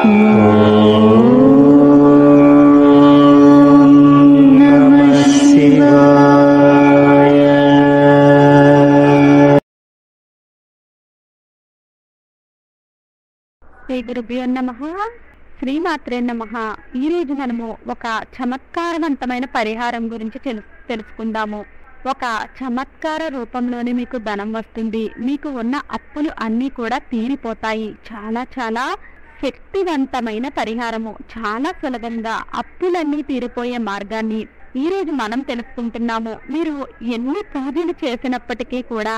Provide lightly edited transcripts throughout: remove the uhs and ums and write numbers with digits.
శ్రీ గురుభ్యో నమః. శ్రీమాత్రే నమః. ఈరోజు మనము ఒక చమత్కారవంతమైన పరిహారం గురించి తెలుసుకుందాము. ఒక చమత్కార రూపంలోనే మీకు ధనం వస్తుంది. మీకు ఉన్న అప్పులు అన్నీ కూడా తీరిపోతాయి. చాలా చాలా శక్తివంతమైన పరిహారము. చాలా సులభంగా అప్పులన్నీ తీరిపోయే మార్గాన్ని ఈరోజు మనం తెలుసుకుంటున్నాము. మీరు ఎన్ని పూజలు చేసినప్పటికీ కూడా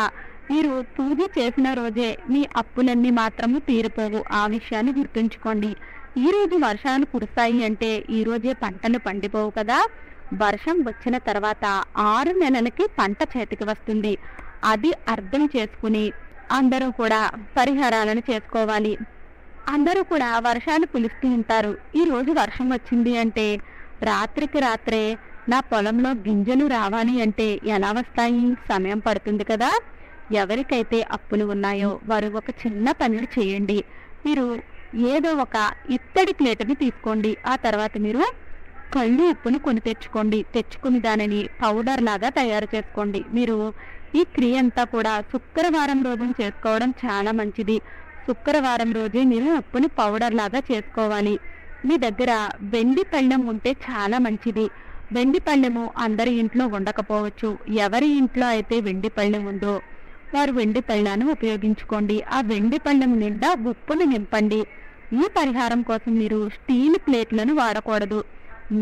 మీరు పూజ చేసిన రోజే మీ అప్పులన్నీ మాత్రము తీరిపోవు. ఆ విషయాన్ని గుర్తుంచుకోండి. ఈరోజు వర్షాలు కురుస్తాయి అంటే ఈరోజే పంటలు పండిపోవు కదా. వర్షం వచ్చిన తర్వాత 6 నెలలకి పంట చేతికి వస్తుంది. అది అర్థం చేసుకుని అందరూ కూడా పరిహారాలను చేసుకోవాలి. అందరూ కూడా వర్షాలు పిలుస్తూ ఉంటారు. ఈరోజు వర్షం వచ్చింది అంటే రాత్రికి రాత్రే నా పొలంలో గింజలు రావాలి అంటే ఎలా వస్తాయి? సమయం పడుతుంది కదా. ఎవరికైతే అప్పులు ఉన్నాయో వారు ఒక చిన్న పని చేయండి. మీరు ఏదో ఒక ఇత్తడి ప్లేటుని తీసుకోండి. ఆ తర్వాత మీరు కళ్ళు ఉప్పును కొని తెచ్చుకుని దానిని పౌడర్ లాగా తయారు చేసుకోండి. మీరు ఈ క్రియ అంతా కూడా శుక్రవారం రోజున చేసుకోవడం చాలా మంచిది. శుక్రవారం రోజే మీరు ఉప్పుని పౌడర్ లాగా చేసుకోవాలి. మీ దగ్గర వెండి పళ్ళెం ఉంటే చాలా మంచిది. వెండి పళ్ళెము అందరి ఇంట్లో ఉండకపోవచ్చు. ఎవరి ఇంట్లో అయితే వెండి పళ్ళెం ఉందో వారు వెండి పళ్ళాన్ని ఉపయోగించుకోండి. ఆ వెండి పళ్ళెం నిండా ఉప్పును నింపండి. ఈ పరిహారం కోసం మీరు స్టీల్ ప్లేట్లను వాడకూడదు.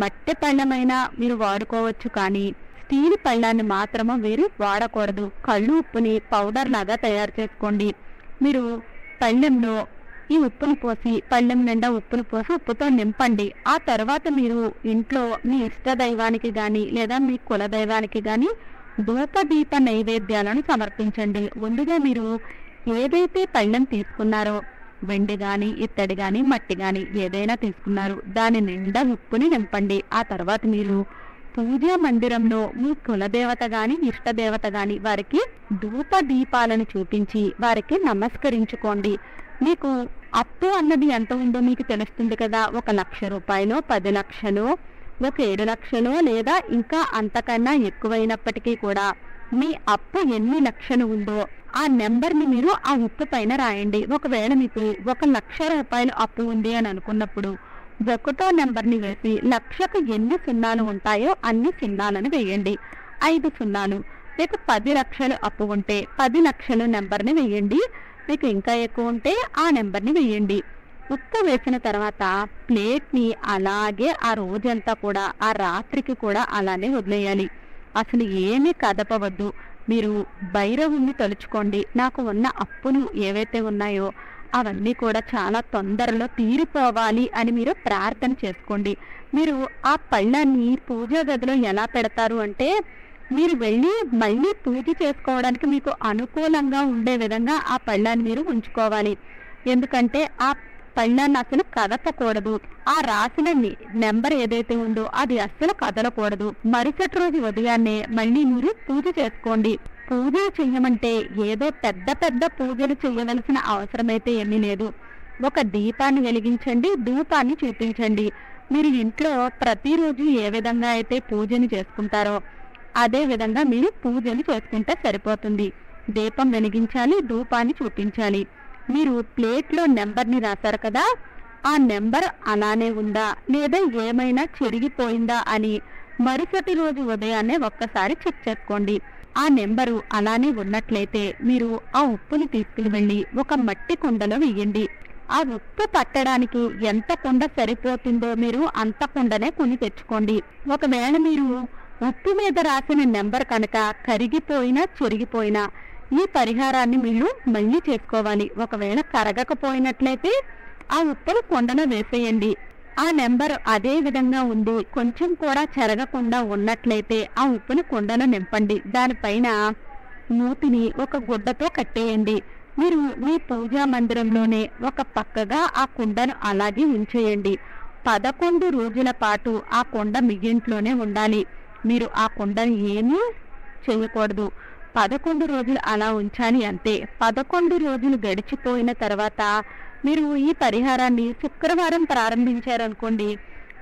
మట్టి పళ్ళమైనా మీరు వాడుకోవచ్చు, కానీ స్టీల్ పళ్ళాన్ని మాత్రమే మీరు వాడకూడదు. కళ్ళు ఉప్పుని పౌడర్ లాగా తయారు చేసుకోండి. మీరు పళ్ళెంలో ఈ ఉప్పును పోసి పళ్ళెం నిండా ఉప్పును పోసి ఉప్పుతో నింపండి. ఆ తర్వాత మీరు ఇంట్లో మీ ఇష్ట దైవానికి కానీ లేదా మీ కుల దైవానికి కానీ ధూపదీప నైవేద్యాలను సమర్పించండి. ముందుగా మీరు ఏదైతే పళ్ళెం తీసుకున్నారో, వెండి కానీ ఇత్తడి కానీ మట్టి కానీ ఏదైనా తీసుకున్నారు, దాని నిండా ఉప్పుని నింపండి. ఆ తర్వాత మీరు పూజా మందిరంలో మీ కులదేవత గాని ఇష్టదేవత గాని వారికి ధూప దీపాలను చూపించి వారికి నమస్కరించుకోండి. మీకు అప్పు అన్నది ఎంత ఉందో మీకు తెలుస్తుంది కదా. 1 లక్ష రూపాయలు, 10 లక్షలు, 7 లక్షలు లేదా ఇంకా అంతకన్నా ఎక్కువైనప్పటికీ కూడా మీ అప్పు ఎన్ని లక్షలు ఉందో ఆ నెంబర్ని మీరు ఆ ఉప్పు పైన రాయండి. ఒకవేళ మీకు 1 లక్ష రూపాయలు అప్పు ఉంది అని అనుకున్నప్పుడు 1వ నెంబర్ని వేసి లక్షకు ఎన్ని సున్నాలు ఉంటాయో అన్ని సున్నాలను వేయండి. 5 సున్నాలు. మీకు 10 లక్షలు అప్పు ఉంటే 10 లక్షలు నెంబర్ని వేయండి. మీకు ఇంకా ఎక్కువ ఉంటే ఆ నెంబర్ని వేయండి. ఉప్పు వేసిన తర్వాత ప్లేట్ని అలాగే ఆ రోజంతా కూడా ఆ రాత్రికి కూడా అలానే వదిలేయాలి. అసలు ఏమీ కదపవద్దు. మీరు భైరవుణ్ణి తలుచుకోండి. నాకు ఉన్న అప్పులు ఏవైతే ఉన్నాయో అవన్నీ కూడా చాలా తొందరలో తీరిపోవాలి అని మీరు ప్రార్థన చేసుకోండి. మీరు ఆ పళ్ళాన్ని పూజా గదిలో ఎలా పెడతారు అంటే, మీరు వెళ్ళి మళ్ళీ పూజ చేసుకోవడానికి మీకు అనుకూలంగా ఉండే విధంగా ఆ పళ్ళాన్ని మీరు ఉంచుకోవాలి. ఎందుకంటే ఆ పళ్ళాన్ని అసలు కదపకూడదు. ఆ రాసిన నెంబర్ ఏదైతే ఉందో అది అస్సలు కదలకూడదు. మరుసటి రోజు ఉదయాన్నే మళ్ళీ మీరు పూజ చేసుకోండి. పూజలు చేయమంటే ఏదో పెద్ద పెద్ద పూజలు చేయవలసిన అవసరమైతే ఏమీ లేదు. ఒక దీపాన్ని వెలిగించండి, ధూపాన్ని చూపించండి. మీరు ఇంట్లో ప్రతిరోజు ఏ విధంగా అయితే పూజని చేసుకుంటారో అదే విధంగా మీరు పూజని చేసుకుంటే సరిపోతుంది. దీపం వెలిగించాలి, ధూపాన్ని చూపించాలి. మీరు ప్లేట్లో నెంబర్ని రాశారు కదా, ఆ నెంబర్ అలానే ఉందా లేదా ఏమైనా చెరిగిపోయిందా అని మరుసటి రోజు ఉదయాన్నే ఒక్కసారి చెక్ చేసుకోండి. ఆ నెంబరు అలానే ఉన్నట్లయితే మీరు ఆ ఉప్పుని తీసుకుని వెళ్ళి ఒక మట్టి కుండలో వేయండి. ఆ ఉప్పు పట్టడానికి ఎంత కుండ సరిపోతుందో మీరు అంత కుండనే కొని తెచ్చుకోండి. ఒకవేళ మీరు ఉప్పు మీద రాసిన నెంబర్ కనుక కరిగిపోయినా చెరిగిపోయినా ఈ పరిహారాన్ని మీరు మళ్ళీ చేసుకోవాలి. ఒకవేళ కరగకపోయినట్లయితే ఆ ఉప్పును కుండలో వేసేయండి. ఆ నెంబర్ అదే విధంగా ఉంది, కొంచెం కూడా చెరగకుండా ఉన్నట్లయితే ఆ ఉప్పుని కుండలో నింపండి. దానిపైన మూతిని ఒక గుడ్డతో కట్టేయండి. మీరు మీ పూజా మందిరంలోనే ఒక పక్కగా ఆ కుండను అలాగే ఉంచేయండి. 11 రోజుల పాటు ఆ కుండ మీ ఇంట్లోనే ఉండాలి. మీరు ఆ కుండని ఏమీ చేయకూడదు. 11 రోజులు అలా ఉంచాలి అంతే. 11 రోజులు గడిచిపోయిన తర్వాత మీరు ఈ పరిహారాన్ని శుక్రవారం ప్రారంభించారనుకోండి,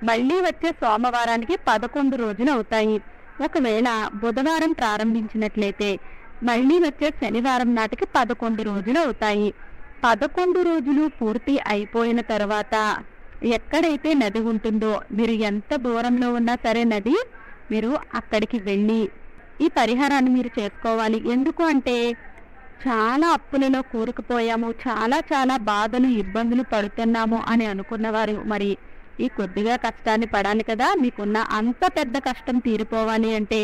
మళ్ళీ వచ్చే సోమవారానికి 11 రోజులు అవుతాయి. ఒకవేళ బుధవారం ప్రారంభించినట్లయితే మళ్ళీ వచ్చే శనివారం నాటికి 11 రోజులు అవుతాయి. 11 రోజులు పూర్తి అయిపోయిన తర్వాత ఎక్కడైతే నది ఉంటుందో, మీరు ఎంత దూరంలో ఉన్నా సరే నది, మీరు అక్కడికి వెళ్ళి ఈ పరిహారాన్ని మీరు చేసుకోవాలి. ఎందుకు అంటే చాలా అప్పులలో కూరుకుపోయాము, చాలా బాధలు ఇబ్బందులు పడుతున్నాము అని అనుకున్నవారు మరి ఈ కొద్దిగా కష్టాన్ని పడాలి కదా. మీకున్న అంత పెద్ద కష్టం తీరిపోవాలి అంటే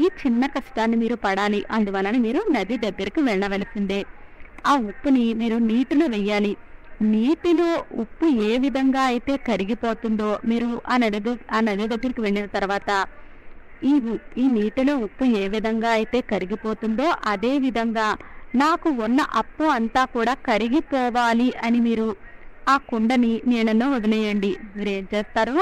ఈ చిన్న కష్టాన్ని మీరు పడాలి. అందువలన మీరు నది దగ్గరికి వెళ్ళవలసిందే. ఆ ఉప్పుని మీరు నీటిలో వెయ్యాలి. నీటిలో ఉప్పు ఏ విధంగా అయితే కరిగిపోతుందో, మీరు ఆ నది దగ్గరికి వెళ్ళిన తర్వాత ఈ నీటిలో ఉప్పు ఏ విధంగా అయితే కరిగిపోతుందో అదే విధంగా నాకు ఉన్న అప్పు అంతా కూడా కరిగిపోవాలి అని మీరు ఆ కుండని నీళ్ళలో వదిలేయండి. మీరు ఏం చేస్తారు,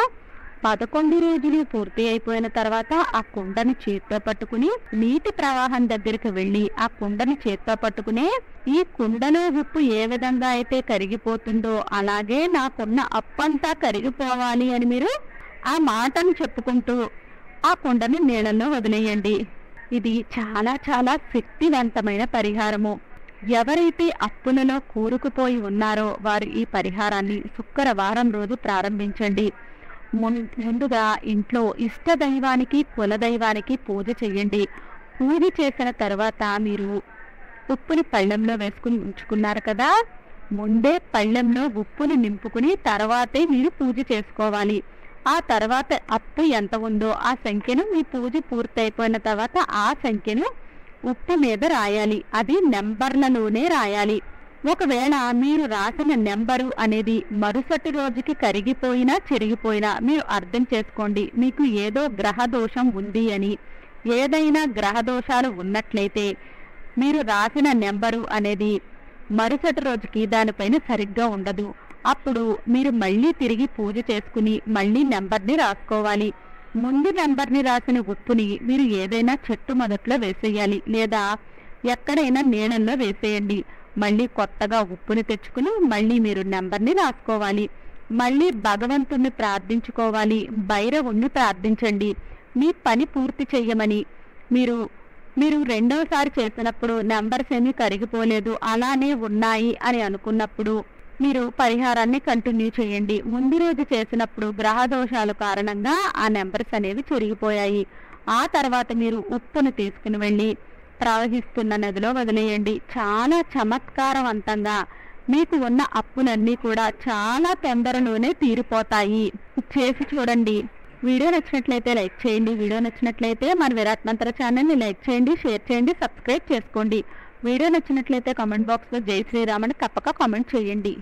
11 రోజులు పూర్తి అయిపోయిన తర్వాత ఆ కుండని చేత్తో పట్టుకుని నీటి ప్రవాహం దగ్గరికి వెళ్ళి ఆ కుండని చేత్తో పట్టుకుని ఈ కుండలో ఉప్పు ఏ విధంగా అయితే కరిగిపోతుందో అలాగే నాకున్న అప్పంతా కరిగిపోవాలి అని మీరు ఆ మాటను చెప్పుకుంటూ ఆ కుండని నీళ్ళల్లో వదిలేయండి. ఇది చాలా శక్తివంతమైన పరిహారము. ఎవరైతే అప్పులలో కూరుకుపోయి ఉన్నారో వారు ఈ పరిహారాన్ని శుక్రవారం రోజు ప్రారంభించండి. ముందుగా ఇంట్లో ఇష్ట దైవానికి కులదైవానికి పూజ చేయండి. పూజ చేసిన తర్వాత మీరు ఉప్పుని పళ్ళెంలో వేసుకుని ఉంచుకున్నారు కదా, ముందే పళ్ళెంలో ఉప్పుని నింపుకుని తర్వాతే మీరు పూజ చేసుకోవాలి. ఆ తర్వాత అప్పు ఎంత ఉందో ఆ సంఖ్యను మీ పూజ పూర్తయిపోయిన తర్వాత ఆ సంఖ్యను ఉప్పు మీద రాయాలి. అది నెంబర్లలోనే రాయాలి. ఒకవేళ మీరు రాసిన నెంబరు అనేది మరుసటి రోజుకి కరిగిపోయినా చెరిగిపోయినా మీరు అర్థం చేసుకోండి, మీకు ఏదో గ్రహ దోషం ఉంది అని. ఏదైనా గ్రహ దోషాలు ఉన్నట్లయితే మీరు రాసిన నెంబరు అనేది మరుసటి రోజుకి దానిపైన సరిగ్గా ఉండదు. అప్పుడు మీరు మళ్ళీ తిరిగి పూజ చేసుకుని మళ్ళీ నెంబర్ని రాసుకోవాలి. ముందు నెంబర్ని రాసిన ఉప్పుని మీరు ఏదైనా చెట్టు మొదట్లో వేసేయాలి, లేదా ఎక్కడైనా నీళ్ళల్లో వేసేయండి. మళ్ళీ కొత్తగా ఉప్పుని తెచ్చుకుని మళ్ళీ మీరు నెంబర్ని రాసుకోవాలి. మళ్ళీ భగవంతుణ్ణి ప్రార్థించుకోవాలి. భైరవుణ్ణి ప్రార్థించండి మీ పని పూర్తి చెయ్యమని. మీరు రెండవసారి చేసినప్పుడు నెంబర్స్ ఏమీ కరిగిపోలేదు, అలానే ఉన్నాయి అని అనుకున్నప్పుడు మీరు పరిహారాన్ని కంటిన్యూ చేయండి. ముందు రోజు చేసినప్పుడు గ్రహ దోషాల కారణంగా ఆ నెంబర్స్ అనేవి చెరిగిపోయాయి. ఆ తర్వాత మీరు ఉప్పును తీసుకుని వెళ్ళి ప్రవహిస్తున్న నదిలో వదిలేయండి. చాలా చమత్కారవంతంగా మీకు ఉన్న అప్పులన్నీ కూడా చాలా తొందరలోనే తీరిపోతాయి. చేసి చూడండి. వీడియో నచ్చినట్లయితే లైక్ చేయండి. వీడియో నచ్చినట్లయితే మన విరాట్ మంత్ర ఛానల్ని లైక్ చేయండి, షేర్ చేయండి, సబ్స్క్రైబ్ చేసుకోండి. వీడియో నచ్చినట్లయితే కామెంట్ బాక్స్లో జై శ్రీరామ్ అని తప్పక కామెంట్ చేయండి.